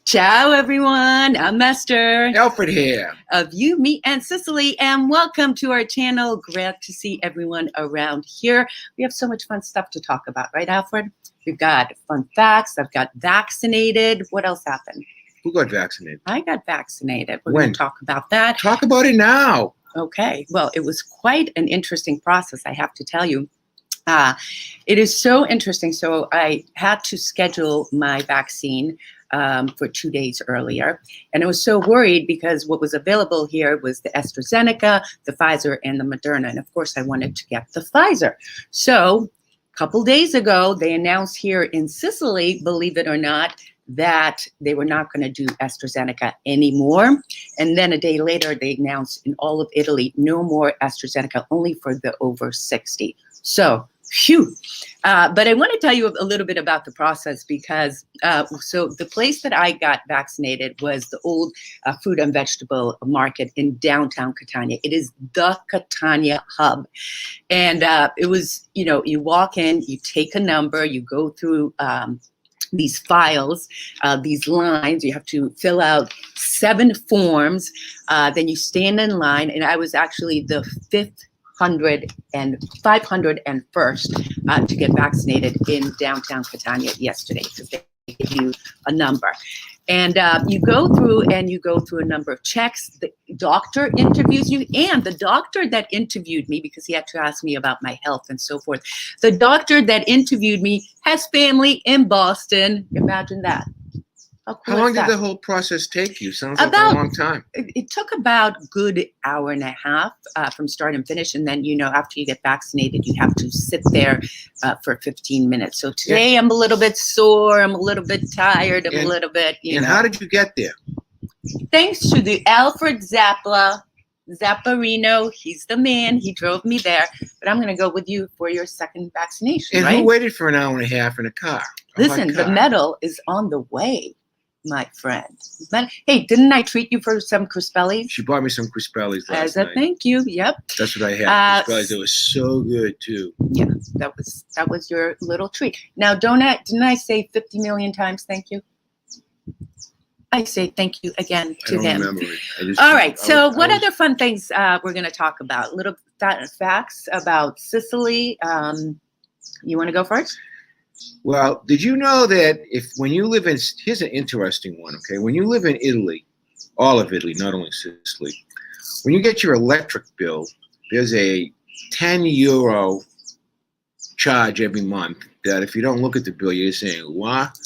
Ciao, everyone. I'm Eszter. Alfred here. Of You, Me, and Sicily, and welcome to our channel. Glad to see everyone around here. We have so much fun stuff to talk about, right, Alfred? We've got fun facts. I've got vaccinated. What else happened? Who got vaccinated? I got vaccinated. We're When? going to talk about that. Talk about it now. Okay. Well, it was quite an interesting process, I have to tell you. It is so interesting. So I had to schedule my vaccine for 2 days earlier. And I was so worried because what was available here was the AstraZeneca, the Pfizer, and the Moderna. And of course, I wanted to get the Pfizer. So a couple days ago, they announced here in Sicily, believe it or not, that they were not going to do AstraZeneca anymore. And then a day later, they announced in all of Italy, no more AstraZeneca, only for the over 60. So, phew. But I want to tell you a little bit about the process because, so the place that I got vaccinated was the old fruit and vegetable market in downtown Catania. It is the Catania hub. And it was, you know, you walk in, you take a number, you go through these files, these lines, you have to fill out 7 forms, then you stand in line, and I was actually the 501st to get vaccinated in downtown Catania yesterday because they give you a number. And you go through a number of checks. The doctor interviews you, and the doctor that interviewed me, because he had to ask me about my health and so forth, the doctor that interviewed me has family in Boston. Imagine that. How long did the whole process take you? Sounds like a long time. It took about a good hour and a half from start and finish. And then, you know, after you get vaccinated, you have to sit there for 15 minutes. So today I'm a little bit sore. I'm a little bit tired. I'm a little bit, you know. How did you get there? Thanks to the Alfred Zapparino. He's the man. He drove me there. But I'm going to go with you for your second vaccination, And right? who waited for an hour and a half in a car? Listen, the medal is on the way, my friend. But, hey, didn't I treat you for some Crispellis? She bought me some Crispellis last night. As a thank you, yep. That's what I had. Crispellis, it was so good too. Yeah, that was your little treat. Now, didn't I say 50 million times thank you? I say thank you again to him. Remember it. All right, so what other fun things we're going to talk about? Little facts about Sicily. You want to go first? Well, did you know that when you live in, here's an interesting one, okay? When you live in Italy, all of Italy, not only Sicily, when you get your electric bill, there's a 10 euro charge every month that if you don't look at the bill, you're saying, what?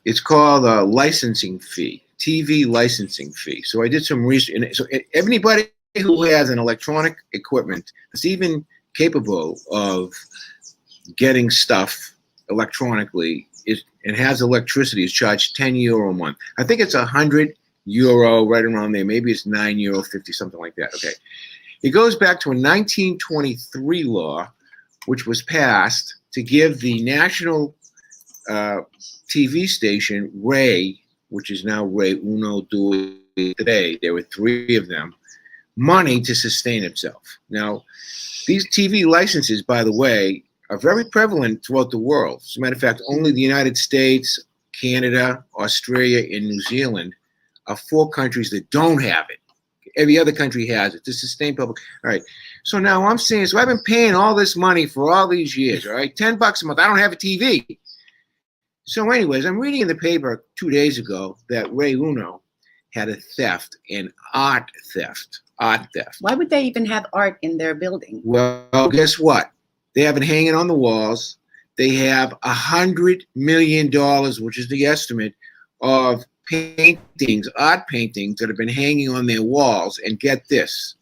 It's called a licensing fee, TV licensing fee. So I did some research. And so everybody who has an electronic equipment that's even capable of getting stuff electronically and has electricity is charged 10 euro a month. I think it's 100 euro right around there. Maybe it's 9 euro 50, something like that. Okay. It goes back to a 1923 law, which was passed to give the national TV station Rai, which is now Rai Uno, Due, today. There were 3 of them, money to sustain itself. Now, these TV licenses, by the way, are very prevalent throughout the world. As a matter of fact, only the United States, Canada, Australia, and New Zealand are 4 countries that don't have it. Every other country has it to sustain public. All right. So now I'm saying, so I've been paying all this money for all these years, all right? $10 a month. I don't have a TV. So anyways, I'm reading in the paper 2 days ago that Rai Uno had a theft, an art theft. Why would they even have art in their building? Well, guess what? They have it hanging on the walls. They have $100 million, which is the estimate, of paintings, art paintings that have been hanging on their walls. And get this,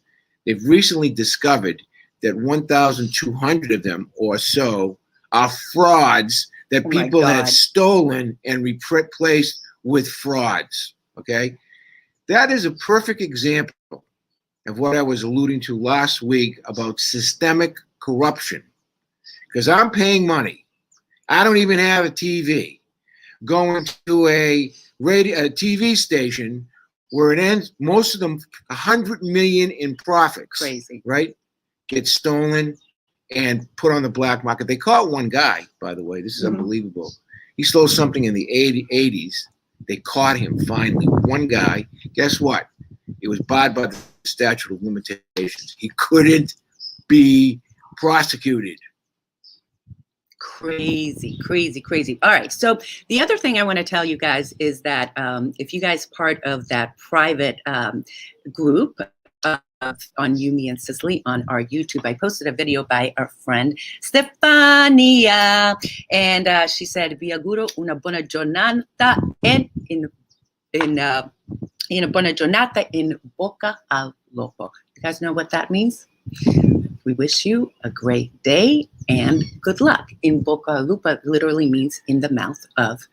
they've recently discovered that 1,200 of them or so are frauds that people had stolen and replaced with frauds. Okay? That is a perfect example of what I was alluding to last week about systemic corruption. Because I'm paying money. I don't even have a TV. Going to a TV station where it ends, most of them, 100 million in profits. Crazy. Right? Get stolen and put on the black market. They caught one guy, by the way. This is unbelievable. He stole something in the 80s They caught him finally. One guy, guess what? It was barred by the statute of limitations. He couldn't be prosecuted. Crazy, crazy, crazy. All right. So the other thing I want to tell you guys is that if you guys part of that private group on You, Me, and Sicily on our YouTube, I posted a video by our friend Stefania, and she said, "Vi auguro una buona giornata in buona giornata in bocca al lupo." You guys know what that means? We wish you a great day and good luck. In bocca al lupo literally means in the mouth of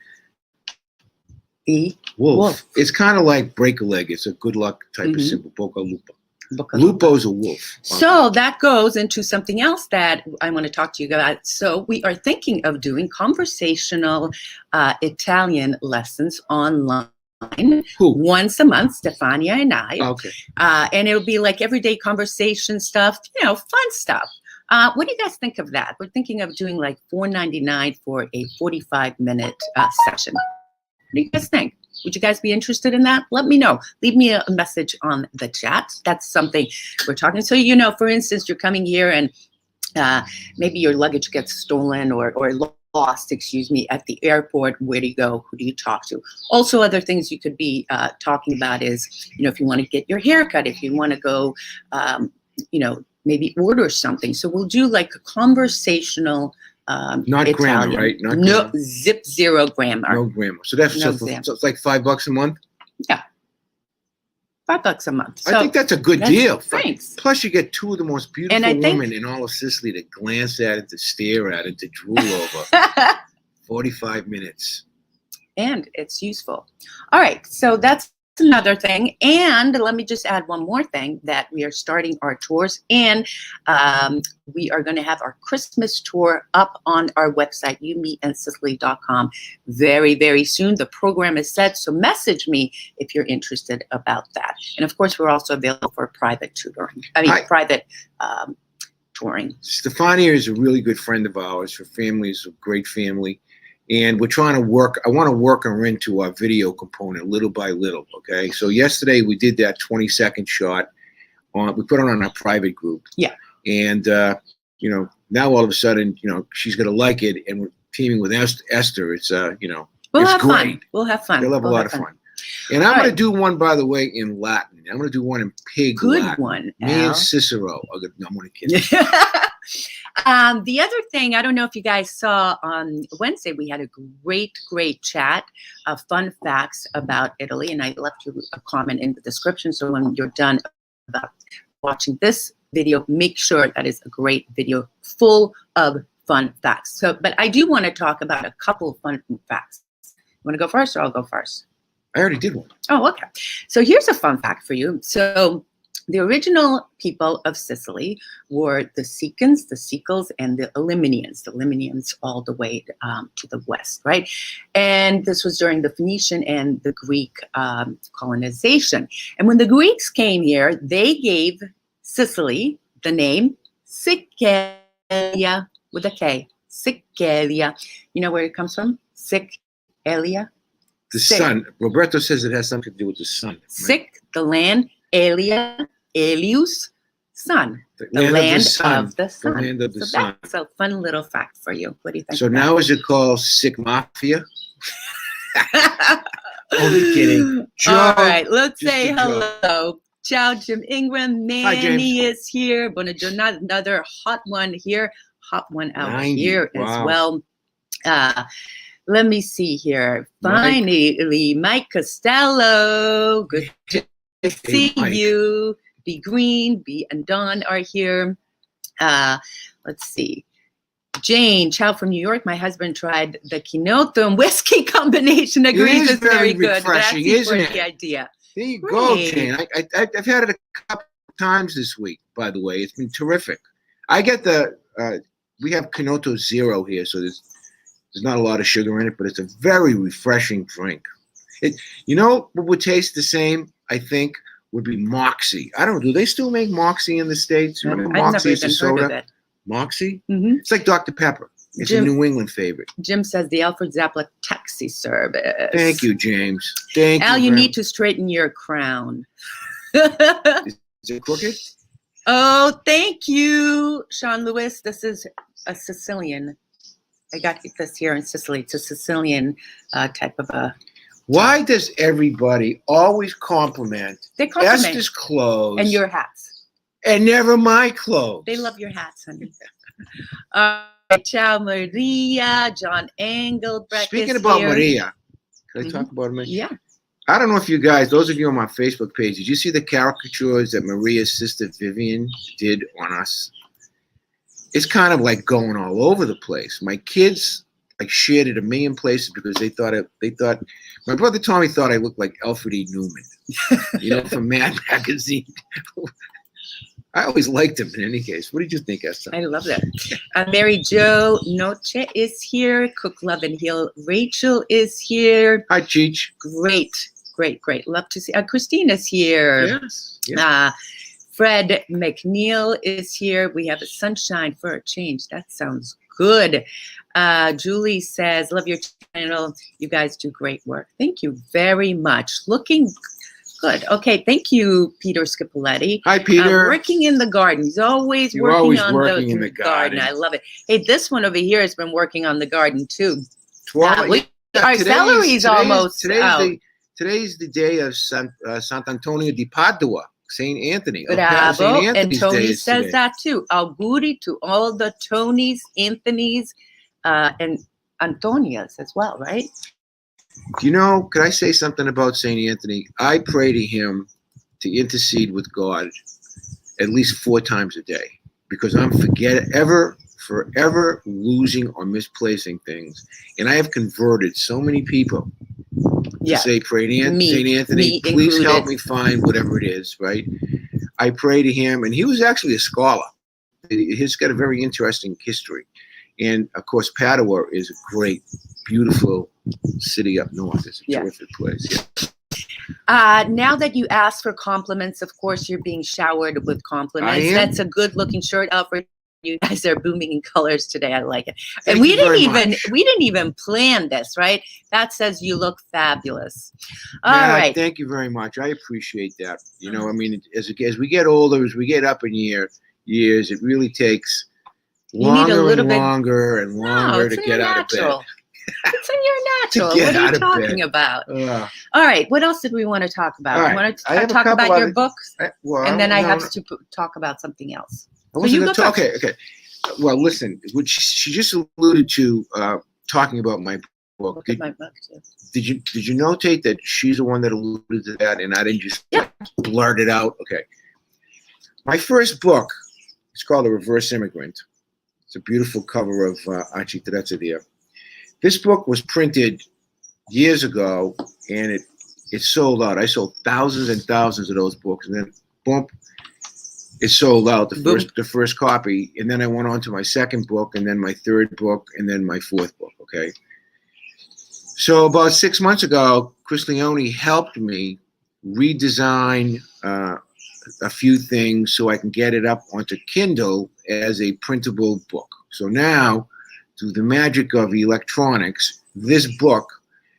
the wolf. It's kind of like break a leg. It's a good luck type of symbol. Bocca al lupo. Lupo's a wolf. So that goes into something else that I want to talk to you about. So we are thinking of doing conversational Italian lessons online. Who? Once a month, Stefania and I. Okay. And it'll be like everyday conversation stuff, fun stuff. What do you guys think of that? We're thinking of doing like $4.99 for a 45-minute session. What do you guys think? Would you guys be interested in that? Let me know. Leave me a message on the chat. That's something we're talking. So, for instance, you're coming here and maybe your luggage gets stolen or lost, at the airport. Where do you go? Who do you talk to? Also, other things you could be talking about is, if you want to get your hair cut, if you want to go, maybe order something. So we'll do like a conversational not Italian. Grammar, right? No, zero grammar. No grammar. So that's so it's like $5 a month? Yeah. $5 a month. So I think that's a good deal. Thanks. Plus, you get two of the most beautiful women in all of Sicily to glance at it, to stare at it, to drool over. 45 minutes. And it's useful. All right. So that's another thing. And let me just add one more thing, that we are starting our tours, and we are going to have our Christmas tour up on our website, youmeandsicily.com, very, very soon. The program is set, so message me if you're interested about that. And of course, we're also available for private tutoring. Private touring. Stefania is a really good friend of ours. Her family is a great family. And we're trying to I want to work her into our video component little by little, okay? So yesterday we did that 20-second shot. We put it on our private group. Yeah. And, now all of a sudden, she's going to like it. And we're teaming with Eszter. It's, we'll it's have great. Fun. We'll have fun. We'll have a lot of fun. And I'm going to do one, by the way, in Latin. I'm going to do one in pig Latin. Good one, Me and Cicero. No, I'm going to kid you. The other thing, I don't know if you guys saw on Wednesday, we had a great chat of fun facts about Italy, and I left you a comment in the description. So when you're done about watching this video, make sure that is a great video full of fun facts. So, but I do want to talk about a couple of fun facts. You want to go first, or I'll go first? I already did one. Oh, okay. So here's a fun fact for you. So the original people of Sicily were the Sicans, the Sicels, and the Lemnians all the way to the west, right? And this was during the Phoenician and the Greek colonization. And when the Greeks came here, they gave Sicily the name Sikelia with a K. Sikelia. You know where it comes from? Sikelia. The sun. Roberto says it has something to do with the sun. Right? Sic, the land. Elia, Helios, sun. The land of the sun. The land of the sun. That's a fun little fact for you. What do you think? So now is it called Sick Mafia? Only kidding. All right, let's say hello. Ciao, Jim Ingram. Manny is here. Buona giornata. Another hot one here. Hot one out here as well. Let me see here. Finally, Mike Costello. Good to see you. Be Green, B and Dawn are here. Let's see. Jane, ciao from New York. My husband tried the Kinoto and whiskey combination. Agrees it's very good. Refreshing, isn't it? The idea. There you go, Jane. I've had it a couple times this week, by the way. It's been terrific. I get we have Kinoto Zero here, so there's not a lot of sugar in it, but it's a very refreshing drink. What would taste the same, I think, would be Moxie. I don't know. Do they still make Moxie in the States? Remember Moxie is a soda? Heard of it. Moxie? Mm-hmm. It's like Dr. Pepper. It's a New England favorite. Jim says the Alfred Zappala taxi service. Thank you, James. Thank Al, you. you need to straighten your crown. Is it crooked? Oh, thank you, Sean Lewis. This is a Sicilian. I got this here in Sicily. It's a Sicilian type of a. Why does everybody always compliment Esther's clothes and your hats, and never my clothes? They love your hats, honey. Ciao, Maria. John Engelbrecht. Speaking about Maria, can I talk about Maria? Yeah. I don't know if you guys, those of you on my Facebook page, did you see the caricatures that Maria's sister Vivian did on us? It's kind of like going all over the place. My kids like shared it a million places because they thought my brother Tommy thought I looked like Alfred E. Newman, from Mad Magazine. I always liked him in any case. What did you think, Esther? I love that. Mary Jo Noche is here. Cook Love and Heal. Rachel is here. Hi, Cheech. Great. Love to see. Christina's here. Yes. Fred McNeil is here. We have a sunshine for a change. That sounds good. Julie says, love your channel. You guys do great work. Thank you very much. Looking good. Okay, thank you, Peter Scipoletti. Hi, Peter. Working in the garden. He's always You're working always on working in the garden. I love it. Hey, this one over here has been working on the garden too. Our celery's almost out. Today's the day of Sant'Antonio di Padua, St. Anthony. Bravo. And Tony says today. that too. Auguri to all the Tonys, Anthonys, and Antonias as well, right? Could I say something about St. Anthony? I pray to him to intercede with God at least 4 times a day because I'm forever losing or misplacing things. And I have converted so many people to say, pray to St. Anthony, please help me find whatever it is, right? I pray to him. And he was actually a scholar. He's got a very interesting history. And, of course, Padua is a great, beautiful city up north. It's a terrific place. Yeah. Now that you asked for compliments, of course, you're being showered with compliments. That's a good-looking shirt, Alfred. You guys are booming in colors today. I like it. And we didn't even plan this, right? That says you look fabulous. All right. Thank you very much. I appreciate that. As we get older, as we get up in years, it really takes longer and longer to get out of bed. It's in your natural. What are you talking about? All right. What else did we want to talk about? Right. You want to talk about your books? And then I have to talk about something else. Okay. Well, listen, she just alluded to talking about my book. Look at my book too. Did you notate that she's the one that alluded to that, and I didn't just blurt it out? Okay. My first book is called The Reverse Immigrant. It's a beautiful cover of Archie Terezza there. This book was printed years ago, and it sold out. I sold thousands and thousands of those books, and then boom, it sold out the first copy. And then I went on to my second book, and then my third book, and then my fourth book. Okay. So about 6 months ago, Chris Leone helped me redesign a few things so I can get it up onto Kindle as a printable book. So now, through the magic of electronics, this book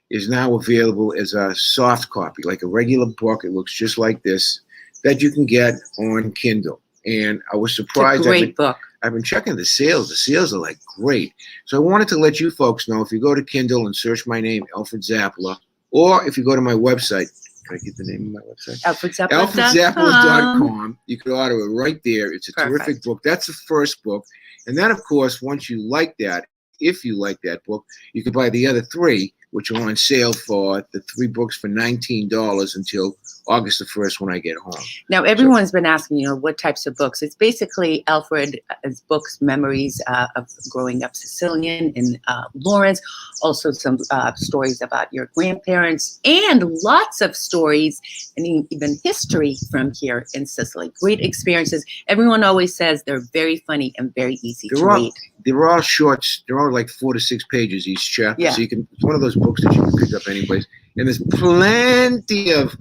is now available as a soft copy, like a regular book. It looks just like this, that you can get on Kindle. And I was surprised. It's a great book. I've been checking the sales. The sales are like great. So I wanted to let you folks know, if you go to Kindle and search my name, Alfred Zappala, or if you go to my website, can I get the name of my website? AlfredZappala.com. You can order it right there. It's a terrific book. That's the first book. And then, of course, once you like that, if you like that book, you can buy the other 3, which are on sale for the 3 books for $19 until August the 1st when I get home. Now, everyone's been asking, what types of books. It's basically Alfred's books, memories of growing up Sicilian in Lawrence, also some stories about your grandparents, and lots of stories and even history from here in Sicily. Great experiences. Everyone always says they're very funny and very easy to read. They're all shorts. They're all like 4 to 6 pages each chapter. Yeah. So it's one of those books that you can pick up anyplace. And there's plenty of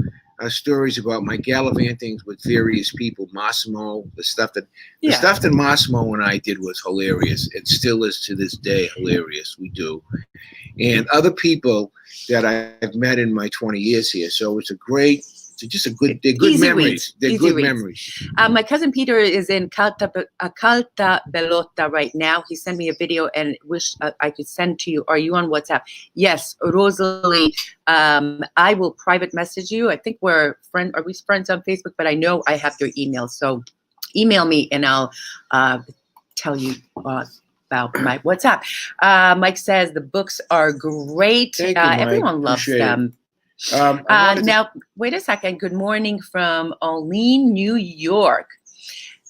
stories about my gallivantings with various people. Massimo, the stuff that Massimo and I did was hilarious. It still is to this day hilarious. We do, and other people that I've met in my 20 years here. So it's they're good memories. They're good memories. My cousin Peter is in Calta Bellota right now. He sent me a video and wish I could send to you. Are you on WhatsApp? Yes, Rosalie. I will private message you. I think we're friends. Are we friends on Facebook? But I know I have your email. So email me and I'll tell you about my WhatsApp. Mike says the books are great. Thank you, Mike. Everyone loves them. Now, wait a second. Good morning from Olean, New York.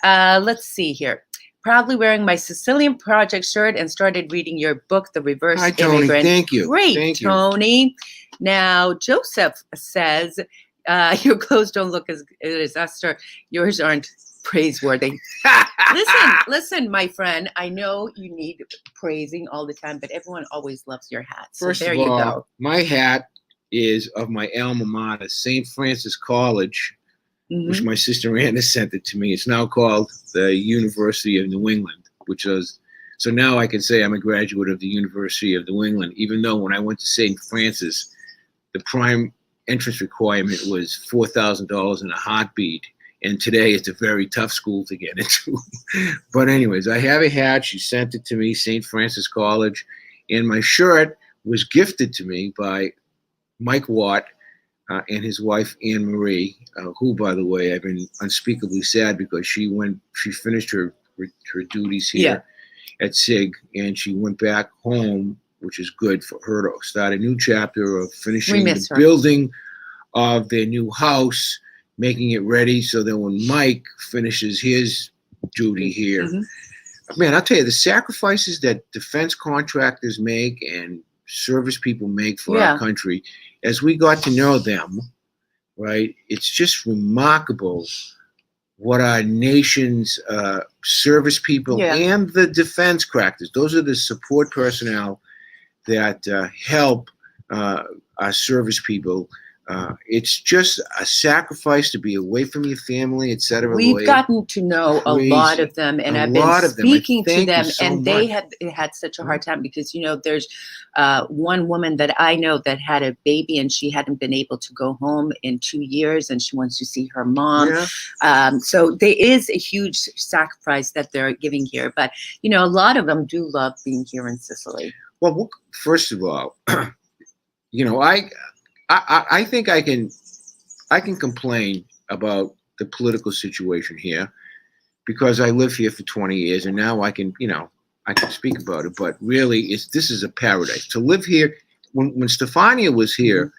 Let's see here. Proudly wearing my Sicilian Project shirt and started reading your book, The Reverse Hi, Tony. Immigrant. Thank you. Great, Thank Tony. You. Now, Joseph says, your clothes don't look as good as Eszter. Yours aren't praiseworthy. Listen, my friend. I know you need praising all the time, but everyone always loves your hat. So First there of you all, go. my hat is of my alma mater, St. Francis College, which my sister Anna sent it to me. It's now called the University of New England, so now I can say I'm a graduate of the University of New England, even though when I went to St. Francis, the prime entrance requirement was $4,000 in a heartbeat. And today it's a very tough school to get into. But anyways, I have a hat. She sent it to me, St. Francis College. And my shirt was gifted to me by Mike Watt and his wife Anne Marie, who, by the way, I've been unspeakably sad because she finished her duties here at SIG, and she went back home, which is good for her to start a new chapter of finishing the building of their new house, making it ready so that when Mike finishes his duty here, man, I'll tell you, the sacrifices that defense contractors make and service people make for our country, as we got to know them, right, it's just remarkable what our nation's service people and the defense crafters, those are the support personnel that help our service people. It's just a sacrifice to be away from your family, etc. We've gotten to know a lot of them, and I've been speaking to them, and they had such a hard time because, there's one woman that I know that had a baby, and she hadn't been able to go home in 2 years, and she wants to see her mom. So there is a huge sacrifice that they're giving here, but a lot of them do love being here in Sicily. Well, first of all, I think I can complain about the political situation here because I live here for 20 years and now I can speak about it. But really, this is a paradise to live here. When Stefania was here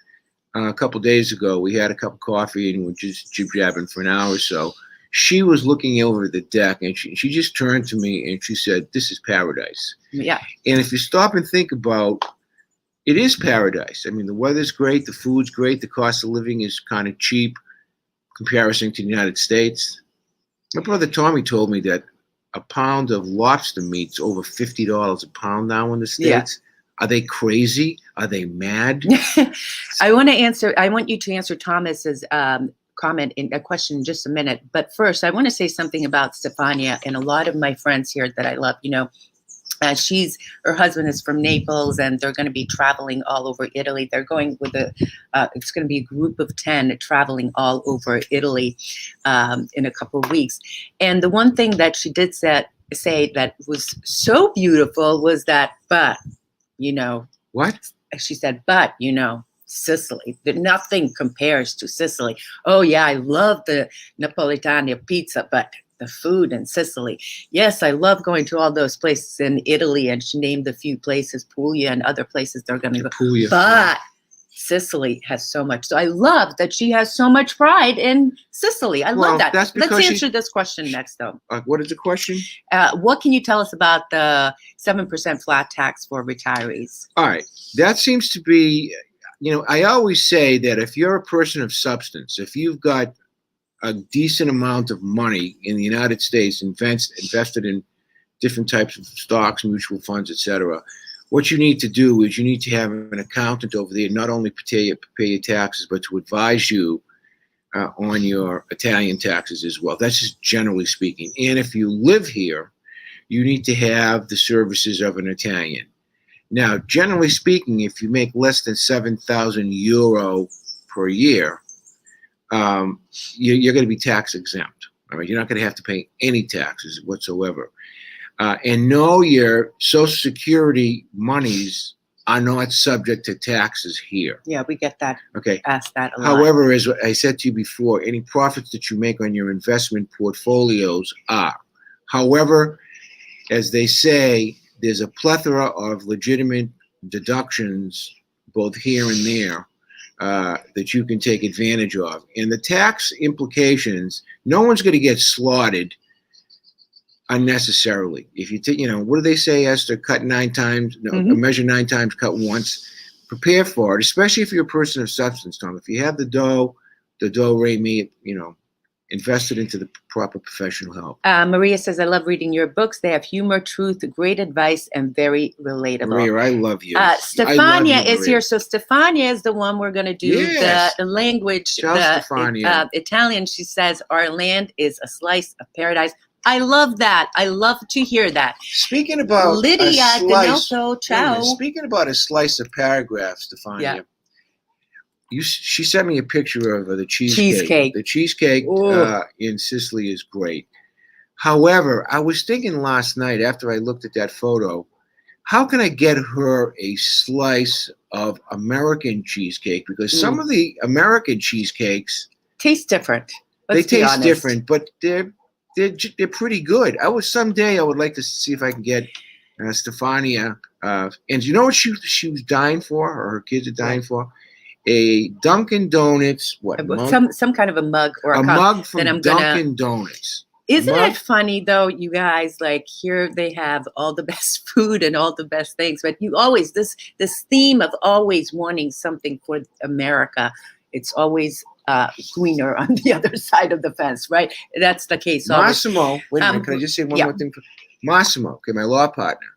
a couple of days ago, we had a cup of coffee and we were just jib-jabbing for an hour or so. She was looking over the deck and she just turned to me and she said, "This is paradise." Yeah. And if you stop and think about it, is paradise. I mean, the weather's great, the food's great, the cost of living is kind of cheap in comparison to the United States. My brother Tommy told me that a pound of lobster meat's over $50 a pound now in the States. Are they crazy? Are they mad? I want you to answer Thomas's comment in a question in just a minute. But first, I want to say something about Stefania and a lot of my friends here that I love. Her husband is from Naples, and they're going to be traveling all over Italy. They're going with it's going to be a group of 10 traveling all over Italy in a couple of weeks. And the one thing that she did say that was so beautiful was that, but, what? She said, but, Sicily, that nothing compares to Sicily. Oh yeah, I love the Napolitana pizza, but the food in Sicily. Yes, I love going to all those places in Italy, and she named a few places, Puglia and other places they're going to go. Puglia, but Sicily has so much. So I love that she has so much pride in Sicily. I love that. Let's answer this question next, though. What is the question? What can you tell us about the 7% flat tax for retirees? All right. That seems to be, I always say that if you're a person of substance, if you've got a decent amount of money in the United States invested in different types of stocks, mutual funds, etc., what you need to do is you need to have an accountant over there, not only pay your taxes, but to advise you on your Italian taxes as well. That's just generally speaking. And if you live here, you need to have the services of an Italian. Now, generally speaking, if you make less than 7,000 euro per year, you're going to be tax exempt. All right, you're not going to have to pay any taxes whatsoever. And no, your Social Security monies are not subject to taxes here. Yeah, we get that. Okay. Asked that a lot. However, as I said to you before, any profits that you make on your investment portfolios are. However, as they say, there's a plethora of legitimate deductions, both here and there, that you can take advantage of. And the tax implications, no one's going to get slaughtered unnecessarily. If you take, what do they say, Eszter? Cut 9 times, measure 9 times, cut once. Prepare for it, especially if you're a person of substance, Tom. If you have the dough, re-me, invested into the proper professional help. Maria says, I love reading your books. They have humor, truth, great advice, and very relatable. Maria, I love you. Stefania is here. So Stefania is the one we're going to do the language, the Italian. She says, our land is a slice of paradise. I love that. I love to hear that. Speaking about Lydia Ganelso, ciao. Speaking about a slice of paragraph, Stefania. Yeah. She sent me a picture of the cheesecake. The cheesecake in Sicily is great. However, I was thinking last night after I looked at that photo, how can I get her a slice of American cheesecake? Because some of the American cheesecakes taste different. They taste different, but they're pretty good. Someday I would like to see if I can get Stefania. And you know what she was dying for, or her kids are dying for? A Dunkin' Donuts, some kind of a mug or a mug from Dunkin' Donuts. Isn't it funny though, you guys? Like here they have all the best food and all the best things, but you always this theme of always wanting something for America. It's always greener on the other side of the fence, right? That's the case. Massimo, wait a minute, can I just say one more thing? Massimo, okay, my law partner.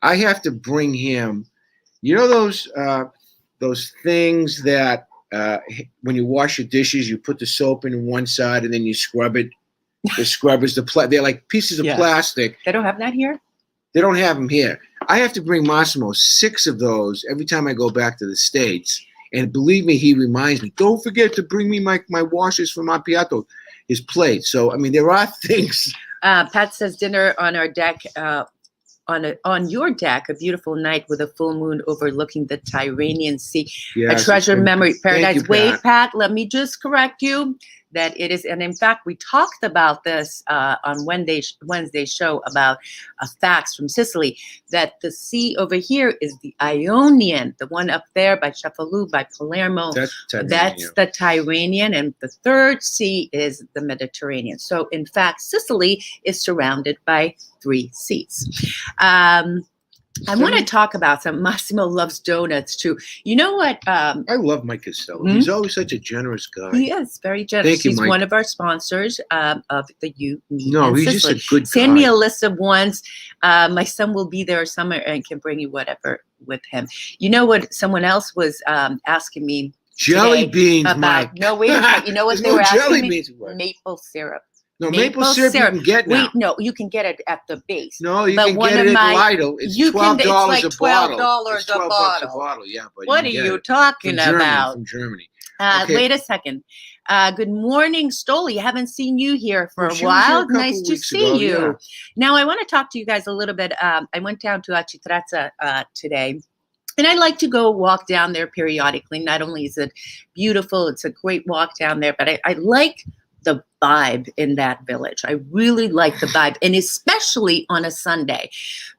I have to bring him. Those things that when you wash your dishes, you put the soap in one side and then you scrub it. The scrubbers, they're like pieces of plastic. They don't have that here? They don't have them here. I have to bring Massimo 6 of those every time I go back to the States. And believe me, he reminds me, don't forget to bring me my washers from Appiato, his plate. So, I mean, there are things. Pat says dinner on our deck. On your deck, a beautiful night with a full moon overlooking the Tyrrhenian Sea. Yes, a treasure memory paradise. You, Pat. Wait, Pat, let me just correct you that it is, and in fact, we talked about this on Wednesday's show about facts from Sicily, that the sea over here is the Ionian, the one up there by Cefalù, by Palermo. That's the Tyrrhenian, and the third sea is the Mediterranean. So, in fact, Sicily is surrounded by 3 seas. I want to talk about some. Massimo loves donuts too. You know what? I love Mike Costello. He's always such a generous guy. He is very generous. Thank you, He's Mike. one of our sponsors of the You Meet No, in he's Sicily. just a good Send guy. me a list of ones. My son will be there summer and can bring you whatever with him. You know what? Someone else was asking me. Jelly beans, about, Mike. No, wait a minute. You know what they were asking me? Maple syrup. No, maple syrup you can get now. Wait, no, you can get it at the base. No, you can get it at Lidl. It's $12 like a bottle. $12 a bottle. $12 a bottle, yeah. But what are you talking about? From Germany. Okay. Wait a second. Good morning, Stoli. I haven't seen you here for a while. Nice to see you. Yeah. Now, I want to talk to you guys a little bit. I went down to Acitrezza today. And I like to go walk down there periodically. Not only is it beautiful, it's a great walk down there, but I like the vibe in that village. I really like the vibe, and especially on a Sunday,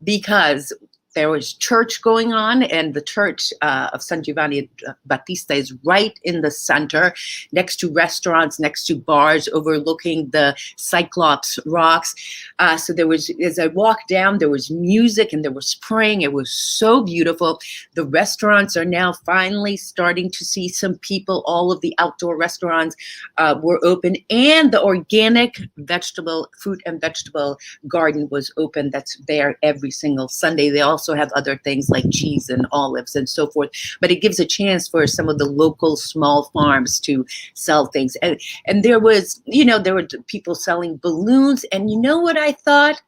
because there was church going on, and the church of San Giovanni Battista is right in the center, next to restaurants, next to bars, overlooking the Cyclops rocks. So there was, as I walked down, there was music and there was praying. It was so beautiful. The restaurants are now finally starting to see some people. All of the outdoor restaurants were open, and the organic fruit and vegetable garden was open. That's there every single Sunday. They also also have other things like cheese and olives and so forth. But it gives a chance for some of the local small farms to sell things. And there was, there were people selling balloons. And you know what I thought?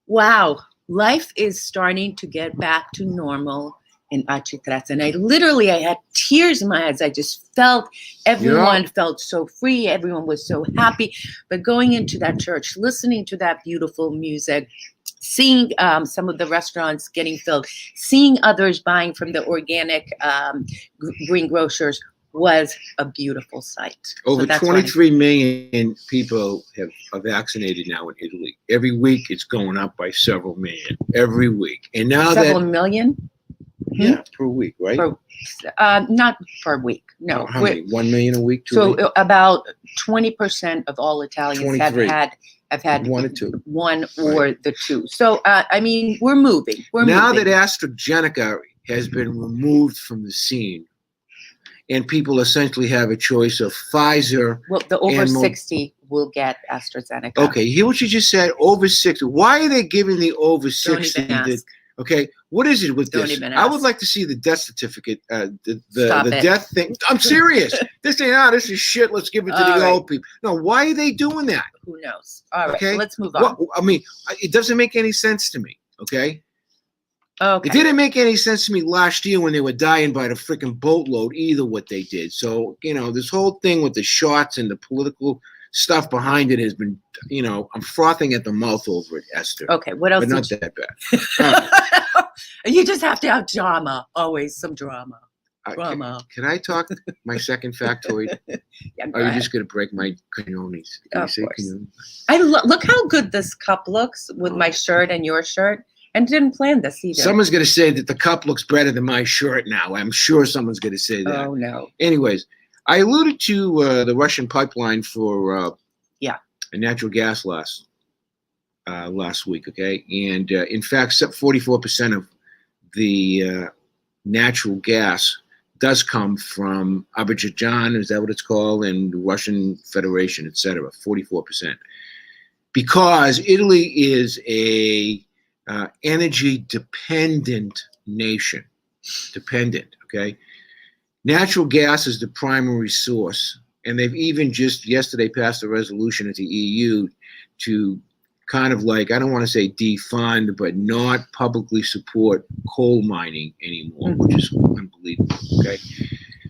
Wow, life is starting to get back to normal in Achitras. And I had tears in my eyes. I just felt, everyone felt so free. Everyone was so happy. But going into that church, listening to that beautiful music, seeing some of the restaurants getting filled, seeing others buying from the organic green grocers was a beautiful sight. Over 23 million people are vaccinated now in Italy. Every week it's going up by several million. Every week. And now several million? Yeah, per week, right? Not per week. No. How many? 1 million a week? So about 20% of all Italians have had one or two. One or the two. So I mean, we're moving. Now that AstraZeneca has been removed from the scene, and people essentially have a choice of Pfizer. Well, the over 60 will get AstraZeneca. Okay, hear what you just said. Over 60. Why are they giving the over 60? Okay, what is it with this? I would like to see the death certificate, the death thing. I'm serious. This is shit. Let's give it to the old people. No, why are they doing that? Who knows? All right, okay? Let's move on. Well, I mean, it doesn't make any sense to me, okay? Okay. It didn't make any sense to me last year when they were dying by the freaking boatload either what they did. So, this whole thing with the shots and the political stuff behind it has been, I'm frothing at the mouth over it, Eszter. Okay, what else? But not that bad. You just have to have drama. Always some drama. Can I talk my second factoid? Yeah, or are you just going to break my cannonis? Of course. Look how good this cup looks with my shirt and your shirt. And didn't plan this either. Someone's going to say that the cup looks better than my shirt now. I'm sure someone's going to say that. Oh, no. Anyways, I alluded to the Russian pipeline for natural gas last week, okay? And in fact, 44% of the natural gas does come from Azerbaijan, is that what it's called, and the Russian Federation, etc. 44%. Because Italy is a energy dependent nation. Okay? Natural gas is the primary source, and they've even just yesterday passed a resolution at the EU to kind of like, I don't want to say defund, but not publicly support coal mining anymore, which is unbelievable, okay?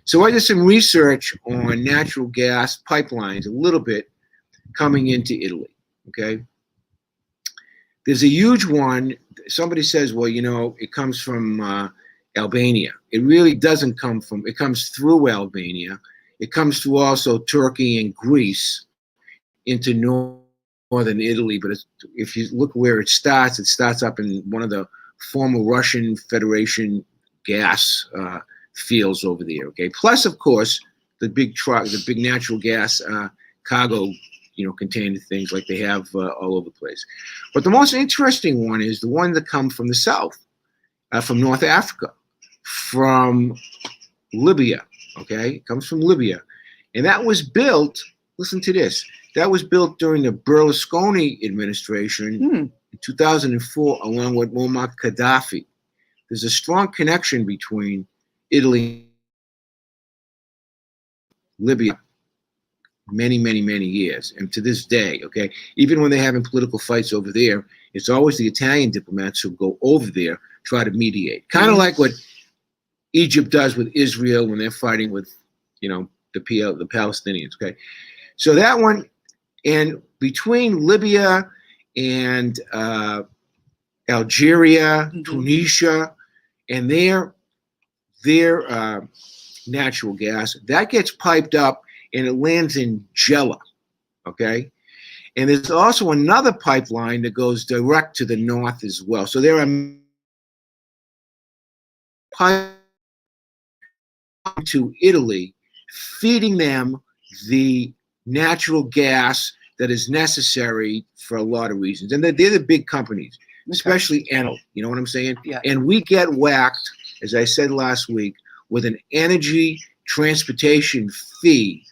So I did some research on natural gas pipelines, a little bit, coming into Italy, okay? There's a huge one. Somebody says, well, it comes from Albania. It really doesn't come from, it comes through Albania. It comes through also Turkey and Greece into northern Italy. But if you look where it starts up in one of the former Russian Federation gas fields over there, okay? Plus, of course, the big natural gas cargo container things like they have all over the place. But the most interesting one is the one that comes from the south, from North Africa, from Libya, okay? It comes from Libya. And that was built, listen to this, that was built during the Berlusconi administration in 2004 along with Muammar Gaddafi. There's a strong connection between Italy and Libya. Many years, and to this day, okay, even when they're having political fights over there, it's always the Italian diplomats who go over there, try to mediate, kind of like what Egypt does with Israel when they're fighting with, the Palestinians, okay? So that one, and between Libya and Algeria, Tunisia, and their natural gas, that gets piped up and it lands in Gela, okay? And there's also another pipeline that goes direct to the north as well. So there are pipelines to Italy, feeding them the natural gas that is necessary for a lot of reasons. And they're the big companies, especially Enel, you know what I'm saying? Yeah. And we get whacked, as I said last week, with an energy transportation fee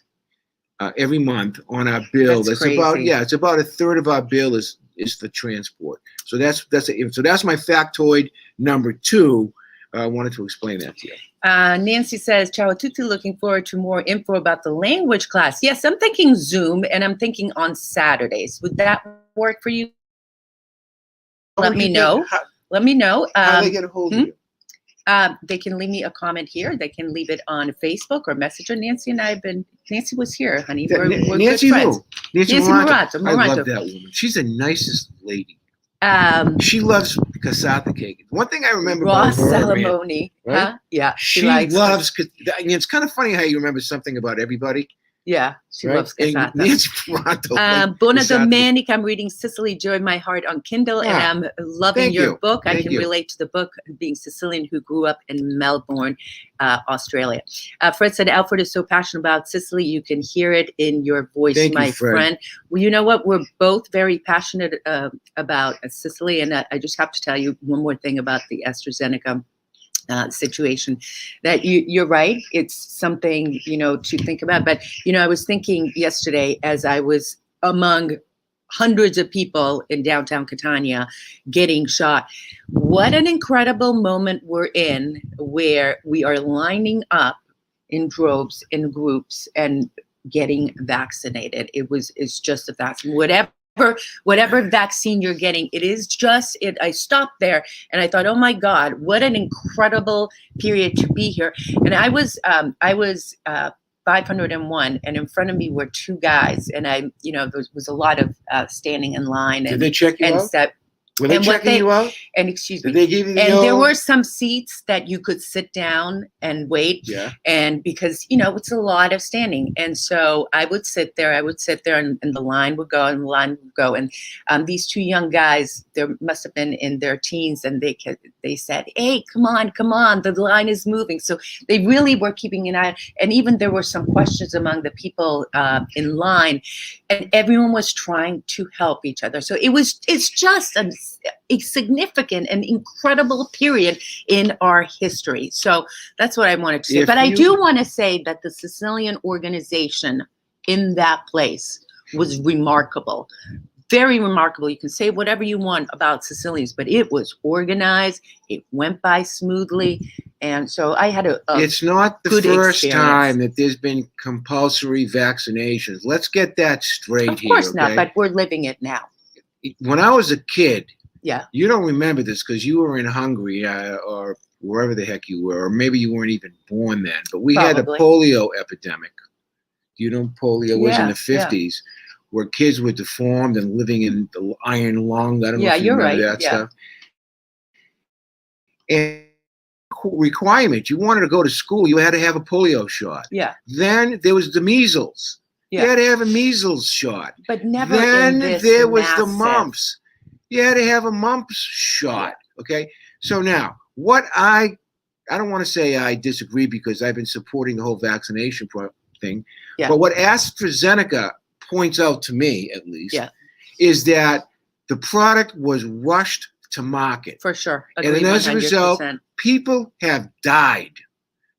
every month on our bill. That's crazy. It's about a third of our bill is is the transport. So that's my factoid number 2. I wanted to explain that to you. Nancy says, ciao a tutti, looking forward to more info about the language class. Yes, I'm thinking Zoom, and I'm thinking on Saturdays. Would that work for you? Let me know. Let me know. How do they get a hold of you? They can leave me a comment here. They can leave it on Facebook or Messenger. Nancy and I have been. Nancy was here, honey. We're Nancy good friends. Nancy Morato. I love that woman. She's the nicest lady. She loves cassata cake. One thing I remember Ross about her, Salamoni. right? Huh? Yeah, she loves. It's kind of funny how you remember something about everybody. Yeah, she loves cassata. Nancy Morato. Bona Domenica, I'm reading Sicily, Joy My Heart on Kindle, and I'm loving your book. I can relate to the book, being Sicilian who grew up in Melbourne, Australia. Fred said, Alfred is so passionate about Sicily. You can hear it in your voice, my friend. Well, you know what? We're both very passionate about Sicily, and I just have to tell you one more thing about the AstraZeneca situation, that you're right. It's something, to think about. But, I was thinking yesterday as I was among hundreds of people in downtown Catania getting shot, what an incredible moment we're in, where we are lining up in droves, in groups, and getting vaccinated. It's just a vaccine, whatever vaccine you're getting, it is just it. I stopped there and I thought, oh my God, what an incredible period to be here. And I was 501, and in front of me were 2 guys, and there was a lot of standing in line. Did they check you out? Were they checking you out? And excuse me. Did they give you there were some seats that you could sit down and wait. Yeah. And because, it's a lot of standing. And so I would sit there and the line would go and the line would go. And these 2 young guys, there must have been in their teens, and they said, hey, come on, the line is moving. So they really were keeping an eye. And even there were some questions among the people in line, and everyone was trying to help each other. So it's just a significant and incredible period in our history. So that's what I wanted to say. But I do want to say that the Sicilian organization in that place was remarkable. Very remarkable. You can say whatever you want about Sicilians, but it was organized. It went by smoothly. And so I had it's not the first time that there's been compulsory vaccinations. Let's get that straight here. Of course not, but we're living it now. When I was a kid, yeah, you don't remember this because you were in Hungary or wherever the heck you were, or maybe you weren't even born then. But we had a polio epidemic. Polio was in the 50s, where kids were deformed and living in the iron lung. I don't know if you remember that stuff. And requirement, you wanted to go to school, you had to have a polio shot. Yeah. Then there was the measles. Yeah. You had to have a measles shot. But never. Then there was the mumps. You had to have a mumps shot. Yeah. Okay. So now, what I don't want to say I disagree, because I've been supporting the whole vaccination thing. Yeah. But what AstraZeneca points out to me, at least, is that the product was rushed to market. For sure. Agreed, and as 100%. A result, people have died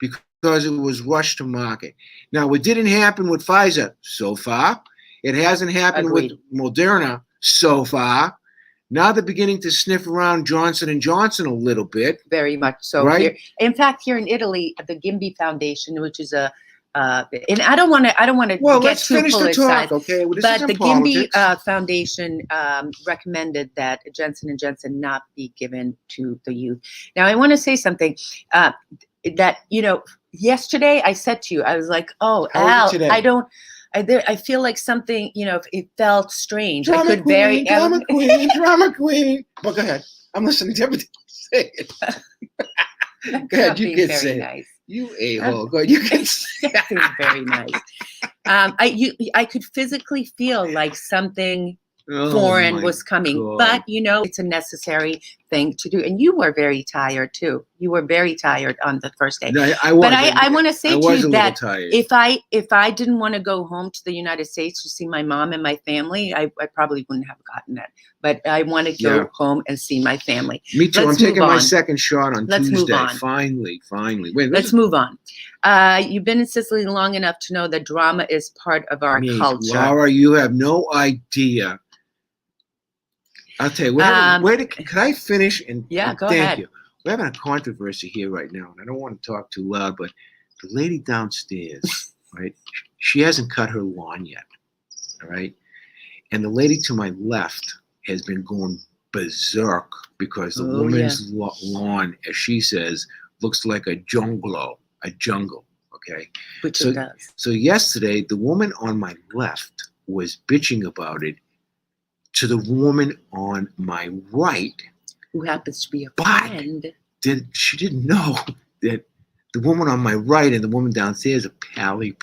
because it was rushed to market. Now, it didn't happen with Pfizer so far. It hasn't happened with Moderna so far. Now they're beginning to sniff around Johnson & Johnson a little bit. Very much so. Right? Here. In fact, here in Italy, the Gimbi Foundation, which is and I don't want to get too politicized. Okay, well, but the Gimbi Foundation recommended that Johnson & Johnson not be given to the youth. Now, I want to say something that yesterday I said to you, I was like, "Oh, Al, I feel like something, it felt strange." Drama queen. Well, go ahead. I'm listening to everything you say. Go ahead, you can say it. You a-hole. Go ahead, you can say it. That's very nice. I could physically feel like something foreign was coming, but it's a necessary thing to do. And you were very tired too. You were very tired on the first day. No, I was. But I want to say to you that tired. if I didn't want to go home to the United States to see my mom and my family, I probably wouldn't have gotten it. But I want to go home and see my family. Me too. I'm taking my second shot on Tuesday. Move on. Finally. Wait, let's move on. You've been in Sicily long enough to know that drama is part of our culture. Laura, you have no idea I'll tell you, could I finish? And go thank ahead. you. We're having a controversy here right now, and I don't want to talk too loud, but the lady downstairs, right, she hasn't cut her lawn yet, all right? And the lady to my left has been going berserk because the woman's lawn, as she says, looks like a jungle, okay? Which it does. So yesterday, the woman on my left was bitching about it to the woman on my right, who happens to be a friend. She didn't know that the woman on my right and the woman downstairs are pally.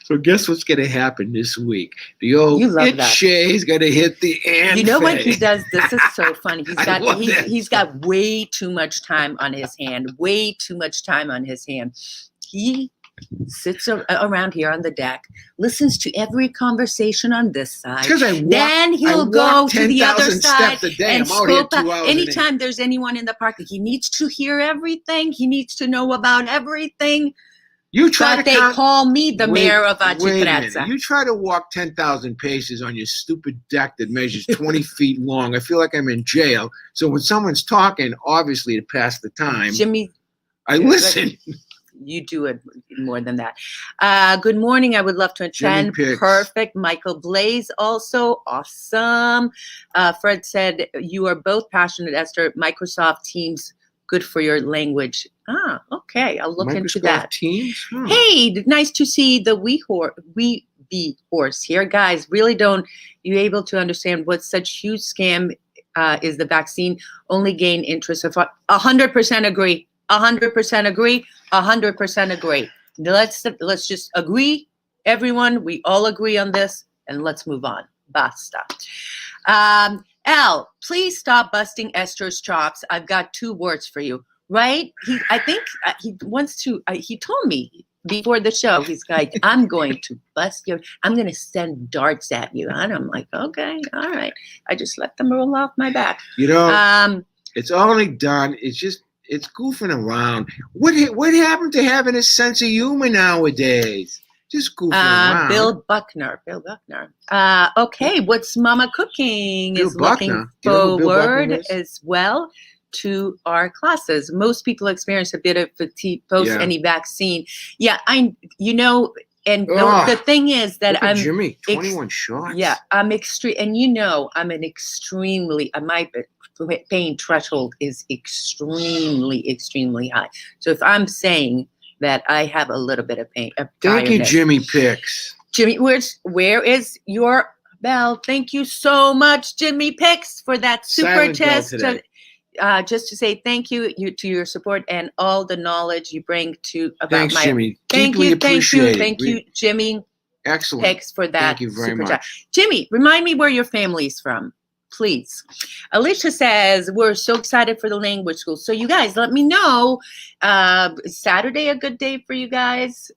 So guess what's going to happen this week? The old Shay's going to hit the end. You know what he does? This is so funny. He's got way too much time on his hand. He sits around here on the deck, listens to every conversation on this side. Then he'll go to the other side and scope out. Anytime there's anyone in the park, he needs to hear everything. He needs to know about everything. They call me the mayor of Acitrezza. You try to walk 10,000 paces on your stupid deck that measures 20 feet long. I feel like I'm in jail. So when someone's talking, obviously to pass the time, Jimmy, I listen. You do it more than that. Good morning. I would love to attend. Perfect. Michael Blaze also. Awesome. Fred said, you are both passionate, Eszter. Microsoft Teams, good for your language. Okay. I'll look into that. Teams? Hey, nice to see the wee bee horse here. Guys, really don't you able to understand what such huge scam is the vaccine? Only gain interest of 100% agree. 100% agree. 100% agree. Let's just agree, everyone. We all agree on this, and let's move on. Basta. Al, please stop busting Eszter's chops. I've got 2 words for you. Right? I think he wants to. He told me before the show. He's like, I'm going to bust your. I'm going to send darts at you, and I'm like, okay, all right. I just let them roll off my back. It's only done. It's goofing around. What happened to having a sense of humor nowadays? Just goofing around. Bill Buckner. Okay, what's Mama cooking? Bill is Buckner. Looking forward as well to our classes. Most people experience a bit of fatigue post any vaccine. Yeah, and the thing is that I'm Jimmy, 21 shots. Yeah, I'm extreme, and I'm an extremely my pain threshold is extremely high. So if I'm saying that I have a little bit of pain, thank you, Jimmy Picks. Jimmy, where is your bell? Thank you so much, Jimmy Picks, for that super test. Just to say thank you to your support and all the knowledge you bring to Thanks, Jimmy. Thank you, Jimmy. Excellent. Picks for that. Thank you very much. Jimmy, remind me where your family's from, please. Alicia says, we're so excited for the language school. So you guys, let me know. Is Saturday a good day for you guys?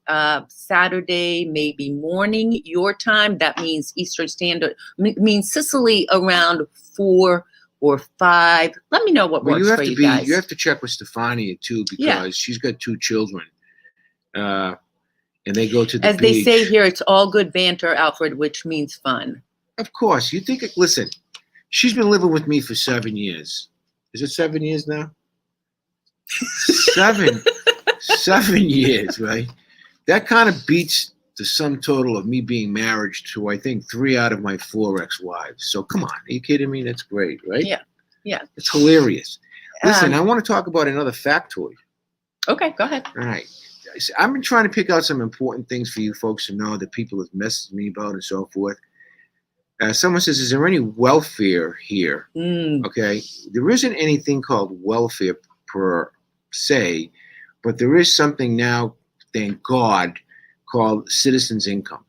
Saturday, maybe morning, your time. That means Eastern Standard. Means Sicily around 4 or 5. Let me know what works for you guys. You have to check with Stefania too, because she's got 2 children. And they go to the beach. As they say here, it's all good banter, Alfred, which means fun. Of course. Listen, she's been living with me for 7 years. Is it 7 years now? 7 years, right? That kind of beats the sum total of me being married to, I think, 3 out of my 4 ex-wives. So come on, are you kidding me? That's great, right? Yeah. It's hilarious. Listen, I want to talk about another factoid. Okay, go ahead. All right. I've been trying to pick out some important things for you folks to know that people have messaged me about and so forth. Someone says, is there any welfare here? Okay. There isn't anything called welfare per se, but there is something now, thank God, called citizens' income,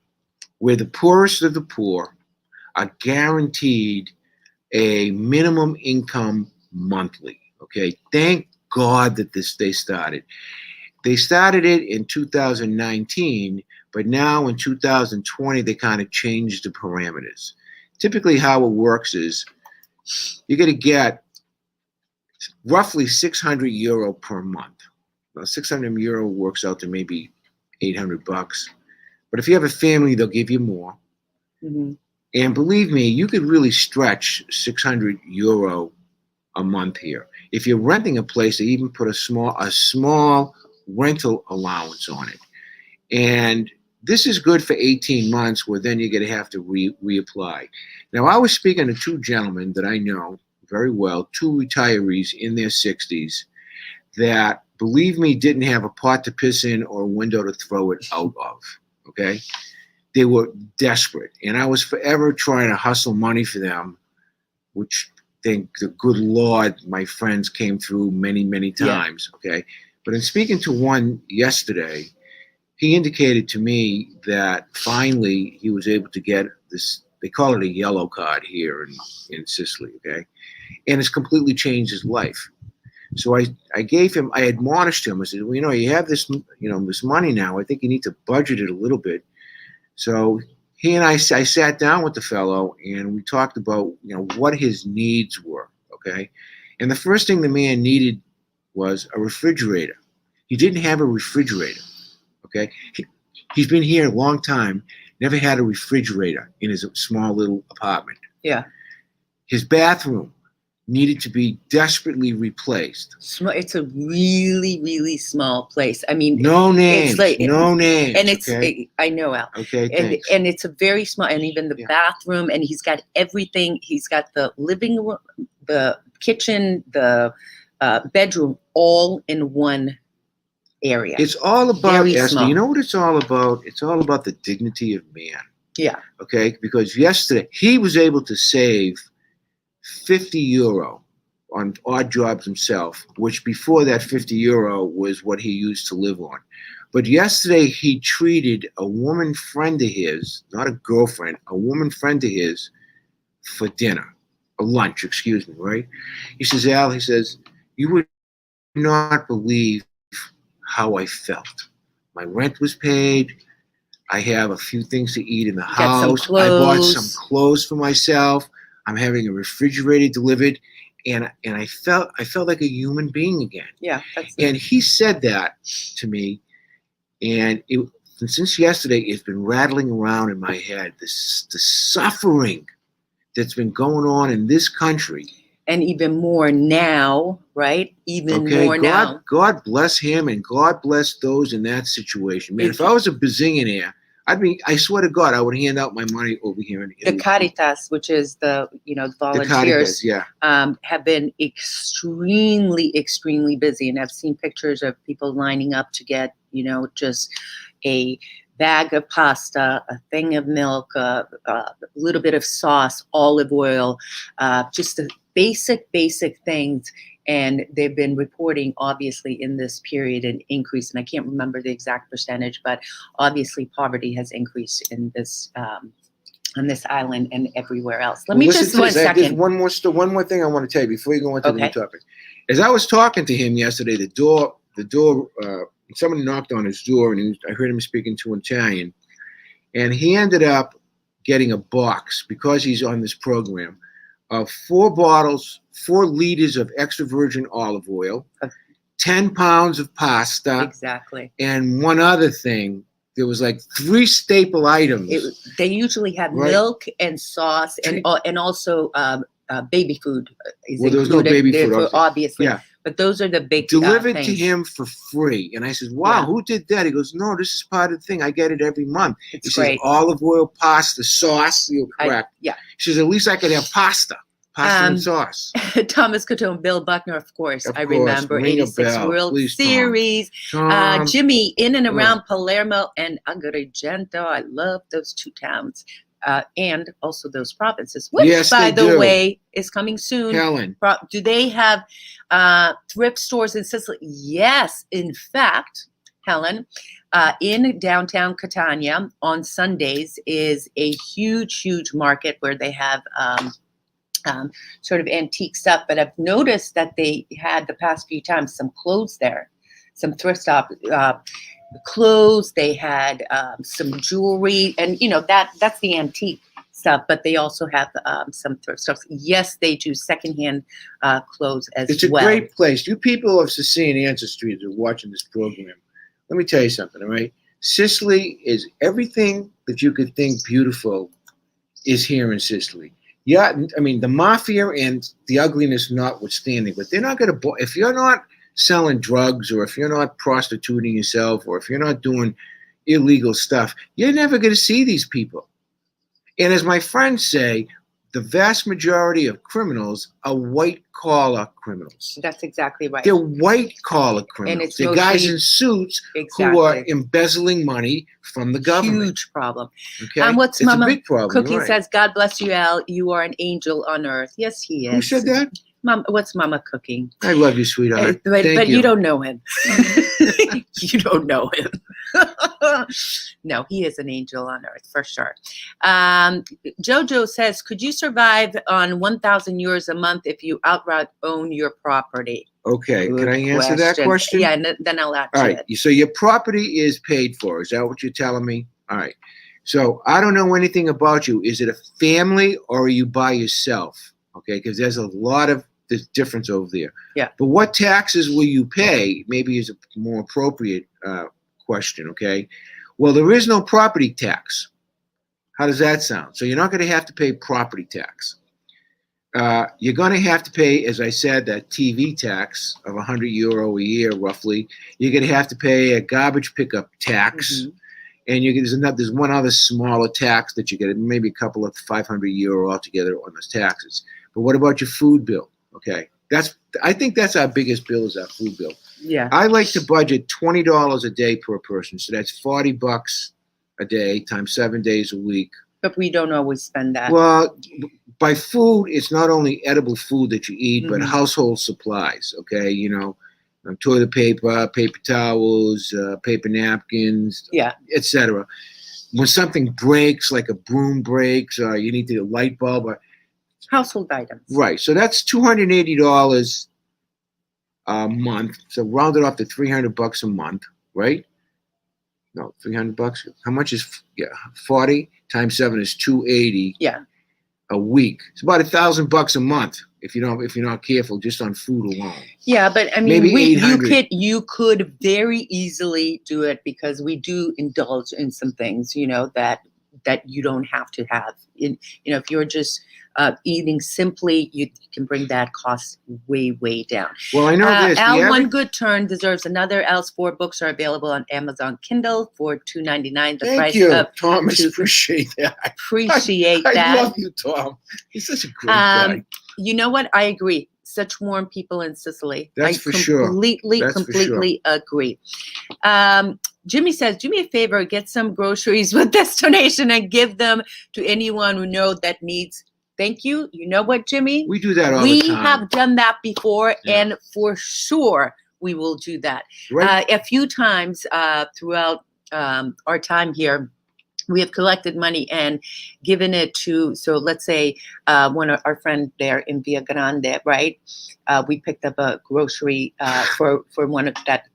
where the poorest of the poor are guaranteed a minimum income monthly. Okay. Thank God that they started. They started it in 2019, but now in 2020, they kind of changed the parameters. Typically how it works is you're going to get roughly 600 euro per month. Now, 600 euro works out to maybe $800. But if you have a family, they'll give you more. Mm-hmm. And believe me, you could really stretch €600 a month here. If you're renting a place, they even put a small rental allowance on it. And this is good for 18 months, where then you're going to have to reapply. Now, I was speaking to two gentlemen that I know very well, two retirees in their 60s that, believe me, didn't have a pot to piss in or a window to throw it out of, okay? They were desperate, and I was forever trying to hustle money for them, which, thank the good Lord, my friends came through many, many times, okay? But in speaking to one yesterday, he indicated to me that finally he was able to get this, they call it a yellow card here in Sicily, okay? And it's completely changed his life. So I admonished him. I said, well, you have this, this money now. I think you need to budget it a little bit. So he and I sat down with the fellow, and we talked about, what his needs were, okay? And the first thing the man needed was a refrigerator. He didn't have a refrigerator, okay? He's been here a long time, never had a refrigerator in his small little apartment. Yeah. His bathroom needed to be desperately replaced. It's a really, really small place. I mean, no names, and it's. Okay? I know, Al. Okay, thanks. And it's a very small, and even the bathroom, and he's got everything. He's got the living room, the kitchen, the bedroom, all in one area. It's all about, very Eszter, small. you know what it's all about? It's all about the dignity of man. Yeah. Okay, because yesterday he was able to save €50 on odd jobs himself, which before that €50 was what he used to live on. But yesterday he treated a woman friend of his, not a girlfriend, a woman friend of his, for dinner, a lunch, excuse me, right? He says, Al, he says, you would not believe how I felt. My rent was paid. I have a few things to eat in the house. I bought some clothes for myself. I'm having a refrigerator delivered, and I felt like a human being again. Yeah. And he said that to me, and since yesterday, it's been rattling around in my head. The suffering that's been going on in this country, and even more now, right? More now. God bless him, and God bless those in that situation. Man, if I was a bazillionaire, I swear to God, I would hand out my money over here in Italy. The Caritas, which is the volunteers, the Caritas, have been extremely, extremely busy, and I've seen pictures of people lining up to get, just a bag of pasta, a thing of milk, a little bit of sauce, olive oil, just the basic things. And they've been reporting, obviously, in this period an increase, and I can't remember the exact percentage, but obviously poverty has increased in this on this island and everywhere else. Let me just 1 second. There's one more thing I want to tell you before you go into the new topic. As I was talking to him yesterday, the door. Somebody knocked on his door, and I heard him speaking to Italian, and he ended up getting a box because he's on this program of 4 liters of extra virgin olive oil, 10 pounds of pasta. Exactly. And one other thing, there was like 3 staple items. They usually have milk and sauce and also baby food. Well, there was no baby food, obviously. Yeah. But those are the big delivered things. to him for free. And I said, wow, who did that? He goes, no, this is part of the thing. I get it every month. It's he says, olive oil, pasta, sauce. You're correct. He says, at least I could have pasta and sauce. Thomas Cotone, Bill Buckner, of course. I remember 86 World Series. Tom. Jimmy in and around Palermo and Agrigento. I love those 2 towns. And also those provinces, which, by the way, is coming soon. Helen. Do they have thrift stores in Sicily? Yes. In fact, Helen, in downtown Catania on Sundays is a huge, huge market where they have sort of antique stuff. But I've noticed that they had the past few times some clothes there, some thrift stop clothes. They had some jewelry, and that's the antique stuff. But they also have some thrift stuff. Yes, they do secondhand clothes as well. It's a great place. You people of Sicilian ancestry that are watching this program, let me tell you something. All right, Sicily is everything that you could think beautiful is here in Sicily. Yeah, I mean, the mafia and the ugliness notwithstanding, but they're not going to, if you're not selling drugs or if you're not prostituting yourself or if you're not doing illegal stuff, you're never going to see these people. And as my friends say, the vast majority of criminals are white-collar criminals. That's exactly right. They're white-collar criminals. They're guys in suits who are embezzling money from the government. Huge problem. Okay? What's it's Mama a big problem. Cookie says, God bless you, Al. You are an angel on earth. Yes, he is. Who said that? Mom, what's Mama cooking? I love you, sweetheart. But Thank you don't know him. You don't know him. No, he is an angel on earth for sure. Jojo says, could you survive on 1,000 euros a month if you outright own your property? Okay, Good can I answer that question? Yeah, and then I'll add All to right, it. so your property is paid for. Is that what you're telling me? All right. So I don't know anything about you. Is it a family or are you by yourself? Okay, because there's a lot of difference over there. Yeah. But what taxes will you pay? Maybe is a more appropriate question. Okay. Well, there is no property tax. How does that sound? So you're not going to have to pay property tax. You're going to have to pay, as I said, that TV tax of €100 a year, roughly. You're going to have to pay a garbage pickup tax. Mm-hmm. And there's one other smaller tax that you get, maybe a couple of €500 altogether on those taxes. But what about your food bill? Okay, I think that's our biggest bill is our food bill. Yeah. I like to budget $20 a day per person, so that's $40 a day times 7 days a week. But we don't always spend that. Well, by food, it's not only edible food that you eat, Mm-hmm. but household supplies. Okay, toilet paper, paper towels, paper napkins, yeah, etc. When something breaks, like a broom breaks, or you need a light bulb, household items. Right. So that's $280 a month. So round it off to $300 a month, right? No, $300. How much is 40 times 7 is 280. Yeah. A week. It's about $1,000 a month if you're not careful just on food alone. Yeah, but I mean, maybe you could very easily do it because we do indulge in some things, that you don't have to have. If you're just eating simply, you can bring that cost way, way down. Well, I know this. Al, One Good Turn deserves another. Al's 4 books are available on Amazon Kindle for $2.99. Thank you, Thomas. Appreciate that. Appreciate that. I love you, Tom. He's such a great guy. You know what? I agree. Such warm people in Sicily. That's for sure. Completely agree. Jimmy says, do me a favor, get some groceries with this donation and give them to anyone who knows that needs. Thank you. You know what, Jimmy? We do that all the time. We have done that before, and for sure we will do that. Right. A few times throughout our time here, we have collected money and given it to, so let's say one of our friends there in Via Grande, right? We picked up a grocery for one of that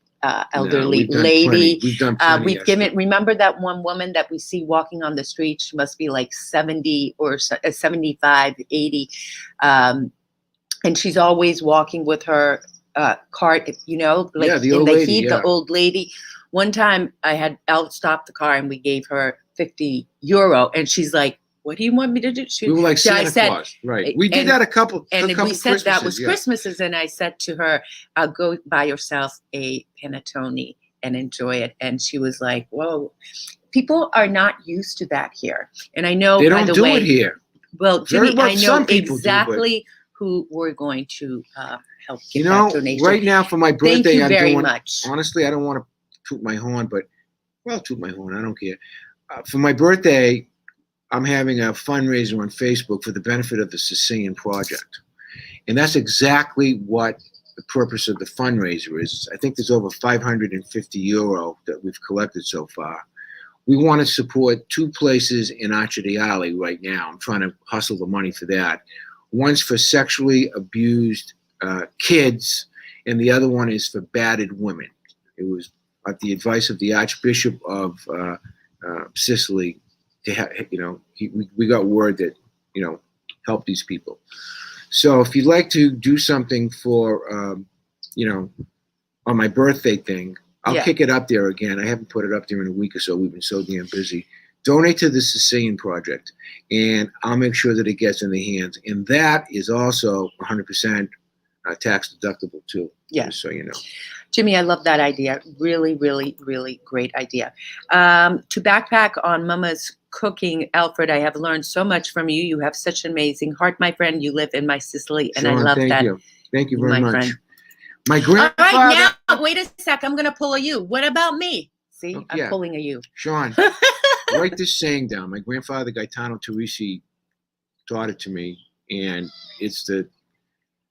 elderly lady. We've done plenty. We've given, remember that one woman that we see walking on the street? She must be like 70 or 75, 80. And she's always walking with her cart, like the in old the lady, heat, the old lady. One time I had stopped the car and we gave her €50 and she's like, what do you want me to do? We were like Santa Claus, right? We did that a couple we said that was yeah. Christmases, and I said to her, go buy yourself a panettone and enjoy it. And she was like, whoa, people are not used to that here. And I know, they don't by the do way, it here. Well, Jimmy, I know exactly who we're going to help get you that know, donation. right now for my birthday, Thank you I'm very doing, much. Honestly, I don't want to toot my horn, but well, toot my horn. I don't care. For my birthday, I'm having a fundraiser on Facebook for the benefit of the Sicilian Project. And that's exactly what the purpose of the fundraiser is. I think there's over €550 that we've collected so far. We want to support 2 places in Acciaiali right now. I'm trying to hustle the money for that. One's for sexually abused kids, and the other one is for battered women. It was at the advice of the Archbishop of Sicily. To have, we got word that, help these people. So if you'd like to do something for, on my birthday thing, I'll kick it up there again. I haven't put it up there in a week or so. We've been so damn busy. donate to the Sicilian Project, and I'll make sure that it gets in the hands. And that is also 100% tax deductible too. Yeah. Just so you know. Jimmy, I love that idea. Really, really, really great idea. To backpack on Mama's cooking, Alfred, I have learned so much from you. You have such an amazing heart, my friend. You live in my Sicily, and Sean, I love thank that. you. Thank you very my much. friend. My grandfather. All right, now, wait a sec. I'm going to pull a you. What about me? See, I'm pulling a you. Sean, write this saying down. My grandfather, Gaetano Teresi, taught it to me, and it's the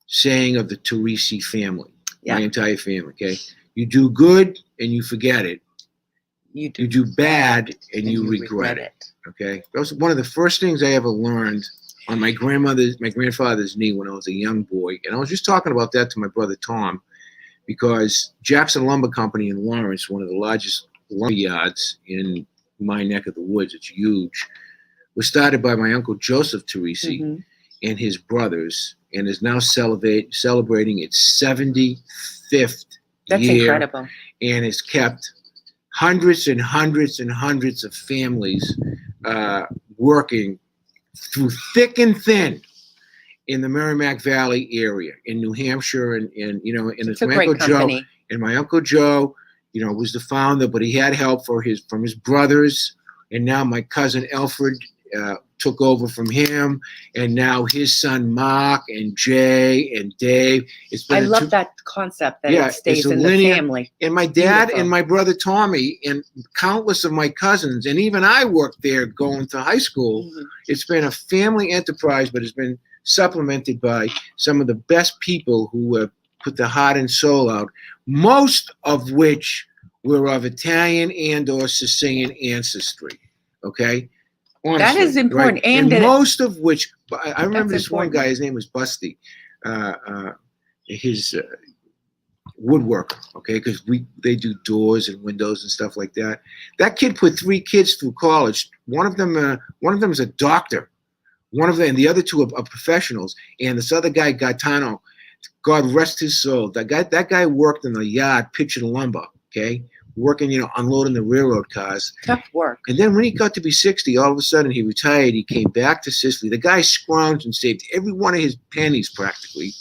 saying of the Teresi family, my entire family, okay? You do good and you forget it. You do bad and you regret it, okay? That was one of the first things I ever learned on my grandfather's knee when I was a young boy. And I was just talking about that to my brother Tom, because Jackson Lumber Company in Lawrence, one of the largest lumber yards in my neck of the woods, it's huge, was started by my uncle Joseph Teresi and his brothers, and is now celebrating its 75th That's year. incredible. And has kept hundreds and hundreds and hundreds of families working through thick and thin in the Merrimack Valley area, in New Hampshire, and it's my Uncle Joe. And my Uncle Joe, was the founder, but he had help from his brothers, and now my cousin Alfred took over from him, and now his son Mark and Jay and Dave. I love that concept that it stays in the family. And my dad and my brother Tommy and countless of my cousins, and even I worked there going to high school. It's been a family enterprise, but it's been supplemented by some of the best people who have put their heart and soul out, most of which were of Italian and or Sicilian ancestry. Okay? Honestly, that is important. Right? And most of which, I remember this one guy, his name was Busty, his woodworker, okay, because they do doors and windows and stuff like that. That kid put 3 kids through college. One of them is a doctor. One of them, and the other 2 are professionals. And this other guy, Gaetano, God rest his soul. That guy worked in the yard pitching lumber, okay, working, unloading the railroad cars. Tough work. And then when he got to be 60, all of a sudden he retired. He came back to Sicily. The guy scrounged and saved every one of his pennies practically,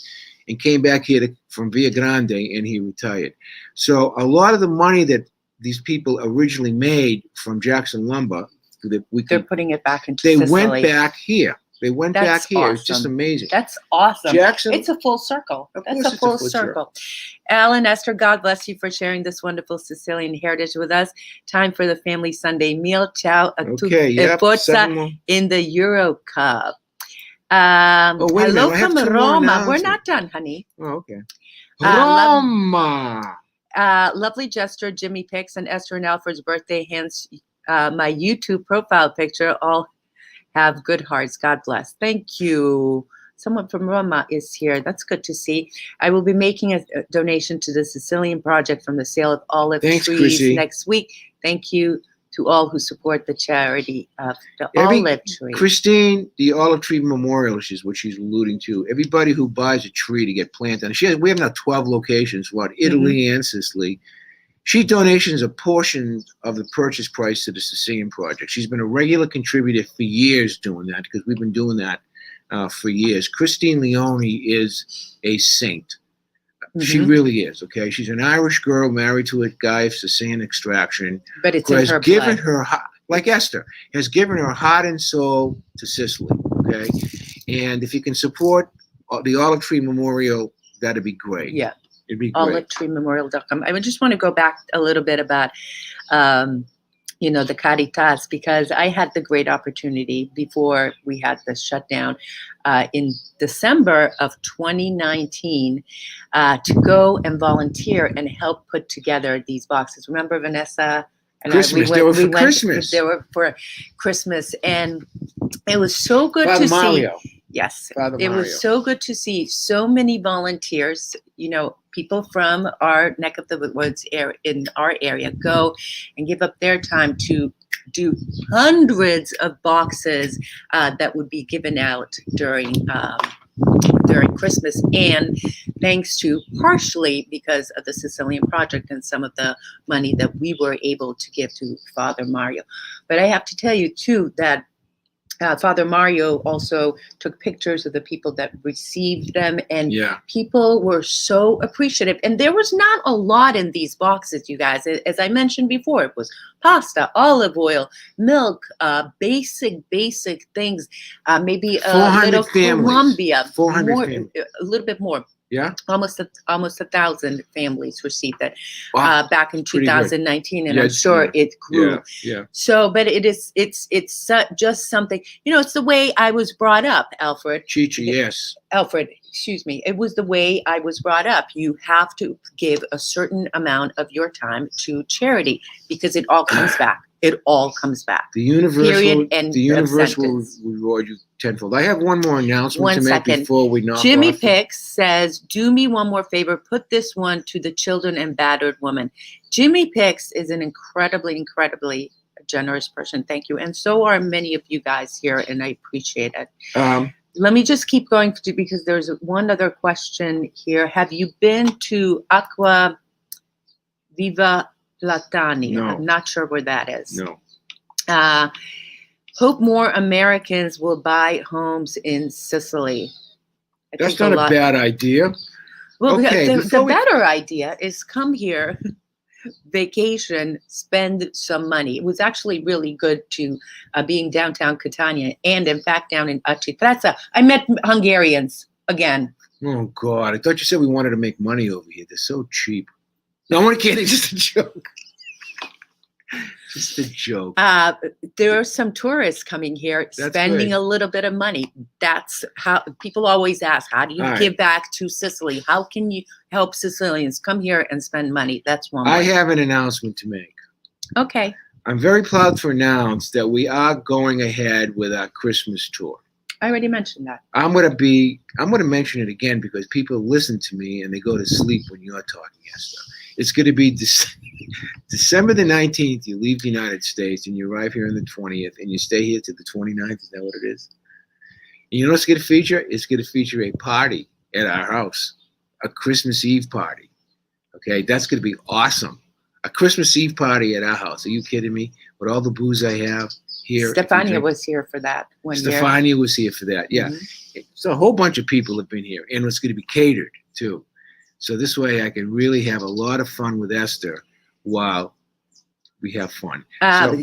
and came back here from Via Grande, and he retired. So a lot of the money that these people originally made from Jackson Lumber, they're putting it back into Sicily. They went back here. Back here. Awesome. It's just amazing. That's awesome. Jackson. It's a full circle. That's a full circle. Alan, Eszter, God bless you for sharing this wonderful Sicilian heritage with us. Time for the family Sunday meal. Ciao a tutti. Forza in the Euro Cup. Hello from Roma. We're not done, honey. Oh, okay. Roma. Lovely gesture, Jimmy Picks, and Eszter and Alfred's birthday. Hence, my YouTube profile picture. All have good hearts. God bless. Thank you. Someone from Roma is here. That's good to see. I will be making a donation to the Sicilian Project from the sale of olive trees Chrissy. Next week. Thank you to all who support the charity of the olive tree. Christine, the olive tree memorial, which is what she's alluding to. Everybody ww buys a tree to get planted. We have now 12 locations throughout Italy and Sicily. She donations a portion of the purchase price to the Sicilian Project. She's been a regular contributor for years doing that, because we've been doing that for years. Christine Leone is a saint. She really is, okay? She's an Irish girl married to a guy of Sicilian extraction. But it's who in has her given blood. her, like Eszter, has given her heart and soul to Sicily, okay? And if you can support the Olive Tree Memorial, that'd be great. Yeah. It'd be great. OliveTreeMemorial.com. I just want to go back a little bit about, the Caritas, because I had the great opportunity before we had the shutdown in December of 2019 to go and volunteer and help put together these boxes. Remember, Vanessa? And Christmas. They were for Christmas. They were for Christmas, and it was so good Father to Mario. see. Yes, Father it Mario. was so good to see so many volunteers, people from our neck of the woods in our area go and give up their time to do hundreds of boxes that would be given out during during Christmas, and thanks to partially because of the Sicilian project and some of the money that we were able to give to Father Mario. But I have to tell you too that Father Mario also took pictures of the people that received them, and people were so appreciative. And there was not a lot in these boxes, you guys. As I mentioned before, it was pasta, olive oil, milk, basic things, maybe a little Colombia, 400 more, families. a little bit more. Yeah, almost 1,000 families received it back in Pretty 2019, good. and I'm sure it grew. Yeah. So, but it's just something. You know, it's the way I was brought up, Alfred. Chichi, yes. Alfred, excuse me. It was the way I was brought up. You have to give a certain amount of your time to charity because it all comes back. It all comes back. The universe will sentence. reward you tenfold. I have one more announcement One to make second. before we knock Jimmy off. Picks says, do me one more favor. Put this one to the children and battered woman. Jimmy Picks is an incredibly generous person. Thank you. And so are many of you guys here, and I appreciate it. Let me just keep going because there's one other question here. Have you been to Acqua Viva Platani? No. I'm not sure where that is. No. Hope more Americans will buy homes in Sicily. That's not a bad idea. Well, okay, the better idea is come here, vacation, spend some money. It was actually really good to being downtown Catania and in fact down in Utitled. I met Hungarians again. Oh God, I thought you said we wanted to make money over here. They're so cheap. No, I'm kidding. Just a joke. Just a joke. There are some tourists coming here, spending a little bit of money. That's how people always ask, how do you give back to Sicily? How can you help Sicilians? Come here and spend money. That's one way. I have an announcement to make. Okay. I'm very proud to announce that we are going ahead with our Christmas tour. I already mentioned that. I'm going to mention it again because people listen to me and they go to sleep when you're talking, Eszter. It's going to be December the 19th. You leave the United States and you arrive here on the 20th and you stay here to the 29th. Is that what it is? And you know what's going to feature? It's going to feature a party at our house, a Christmas Eve party. Okay, that's going to be awesome. A Christmas Eve party at our house. Are you kidding me? With all the booze I have here. Stefania was here for that one year. Stefania was here for that. Yeah. Mm-hmm. So a whole bunch of people have been here, and it's going to be catered too. So this way I can really have a lot of fun with Eszter while we have fun.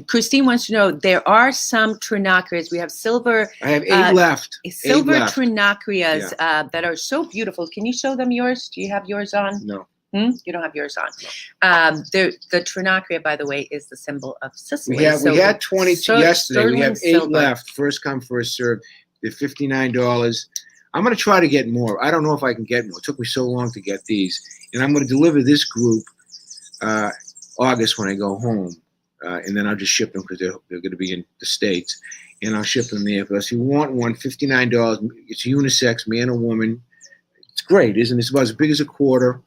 Christine wants to know, there are some trinacrias. We have silver. I have 8 left. Silver trinacrias that are so beautiful. Can you show them yours? Do you have yours on? No. You don't have yours on. No. The trinacria, by the way, is the symbol of Sicily. We had 22 yesterday. We have 8 silver. left. First come, first served. They're $59. I'm going to try to get more. I don't know if I can get more. It took me so long to get these. And I'm going to deliver this group August when I go home. And then I'll just ship them because they're going to be in the States. And I'll ship them there. But if you want one, $59. It's unisex, man or woman. It's great, isn't it? It's about as big as a quarter.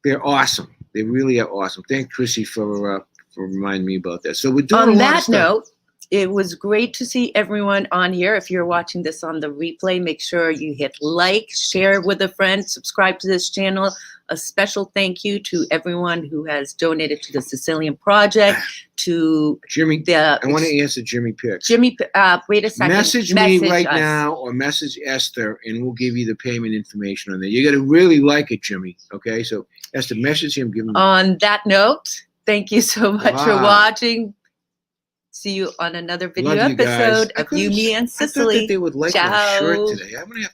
They're awesome. They really are awesome. Thank Chrissy for reminding me about that. So we're doing on that note. It was great to see everyone on here. If you're watching this on the replay, make sure you hit like, share with a friend, subscribe to this channel. A special thank you to everyone who has donated to the Sicilian Project, to Jimmy. I want to answer Jimmy Picks. Jimmy, wait a second. Message me right now or message Eszter, and we'll give you the payment information on there. You got to really like it, Jimmy. Okay, so Eszter, message him. Give him. On that note, thank you so much for watching. See you on another video episode of You, Me, and Sicily. I thought that they would like my shirt today. I'm gonna have